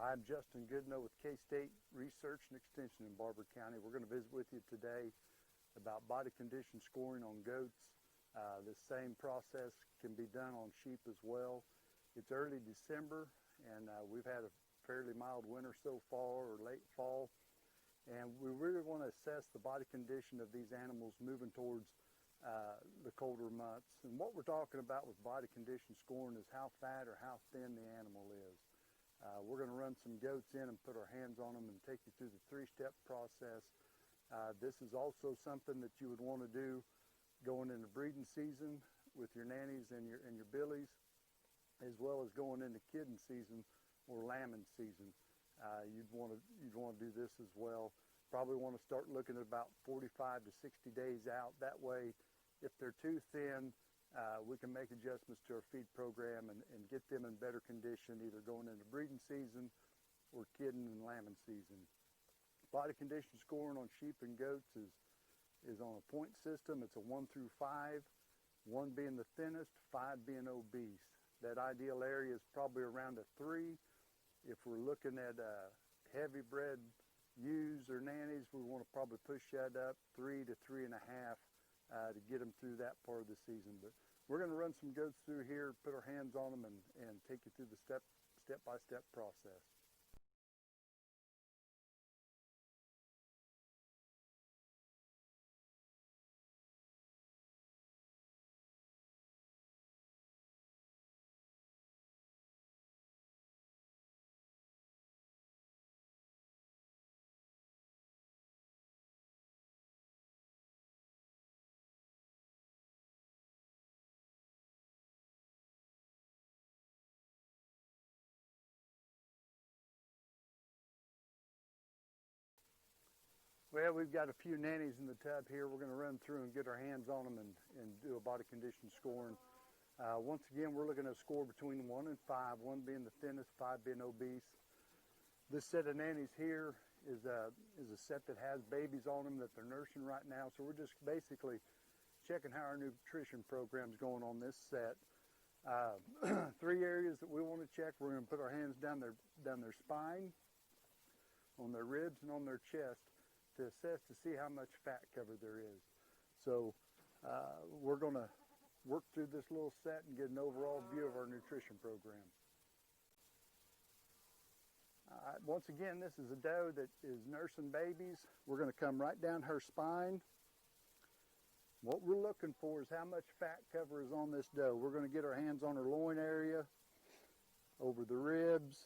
I'm Justin Goodnow with K-State Research and Extension in Barber County. We're going to visit with you today about body condition scoring on goats. The same process can be done on sheep as well. It's early December, and we've had a fairly mild winter so far, or late fall, and we really want to assess the body condition of these animals moving towards the colder months. And what we're talking about with body condition scoring is how fat or how thin the animal is. We're going to run some goats in and put our hands on them and take you through the three-step process. This is also something that you would want to do going into breeding season with your nannies and your billies, as well as going into kidding season or lambing season. You'd want to do this as well. Probably want to start looking at about 45 to 60 days out. That way, if they're too thin, we can make adjustments to our feed program and get them in better condition, either going into breeding season or kidding and lambing season. Body condition scoring on sheep and goats is on a point system. It's a 1 through 5, 1 being the thinnest, 5 being obese. That ideal area is probably around a 3. If we're looking at heavy bred ewes or nannies, we want to probably push that up 3 to 3.5 to get them through that part of the season. But we're going to run some goats through here, put our hands on them, and take you through the step-by-step process. Well, we've got a few nannies in the tub here. We're going to run through and get our hands on them and do a body condition scoring. Once again, we're looking at a score between 1 and 5, 1 being the thinnest, 5 being obese. This set of nannies here is a set that has babies on them that they're nursing right now. So we're just basically checking how our nutrition program is going on this set. 3 areas that we want to check. We're going to put our hands down their spine, on their ribs, and on their chest, to assess to see how much fat cover there is. So we're going to work through this little set and get an overall view of our nutrition program. Once again, this is a doe that is nursing babies. We're going to come right down her spine. What we're looking for is how much fat cover is on this doe. We're going to get our hands on her loin area, over the ribs,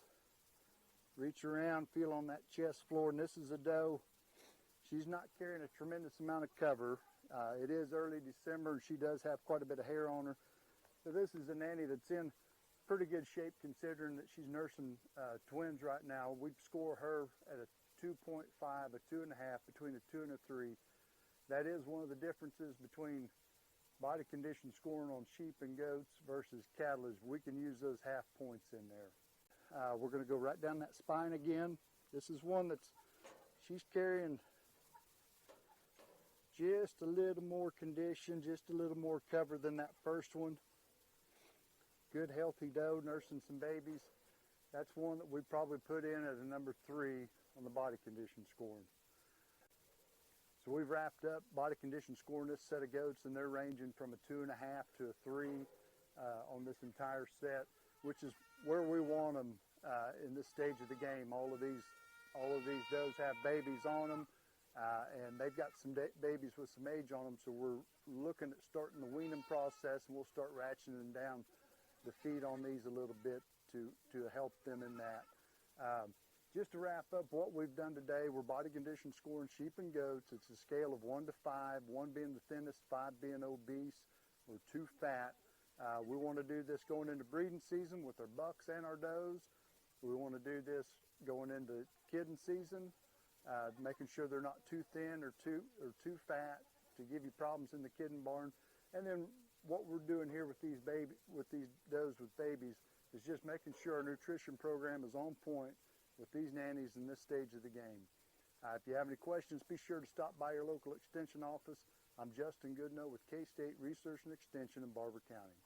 reach around, feel on that chest floor, and this is a doe. She's not carrying a tremendous amount of cover. It is early December, and she does have quite a bit of hair on her. So this is a nanny that's in pretty good shape considering that she's nursing twins right now. We'd score her at a 2.5, a 2.5, between a 2 and a 3. That is one of the differences between body condition scoring on sheep and goats versus cattle, is we can use those half points in there. We're going to go right down that spine again. This is one she's carrying just a little more condition, just a little more cover than that first one. Good healthy doe nursing some babies. That's one that we probably put in at a number 3 on the body condition scoring. So we've wrapped up body condition scoring this set of goats, and they're ranging from a 2.5 to a 3 on this entire set, which is where we want them in this stage of the game. All of these does have babies on them. And they've got some babies with some age on them, so we're looking at starting the weaning process, and we'll start ratcheting down the feed on these a little bit to help them in that. Just to wrap up what we've done today, we're body condition scoring sheep and goats. It's a scale of 1 to 5, 1 being the thinnest, 5 being obese or too fat. We want to do this going into breeding season with our bucks and our does. We want to do this going into kidding season. Making sure they're not too thin or too fat to give you problems in the kidding barn. And then what we're doing here with these does with babies is just making sure our nutrition program is on point with these nannies in this stage of the game. If you have any questions, be sure to stop by your local extension office. I'm Justin Goodnow with K-State Research and Extension in Barber County.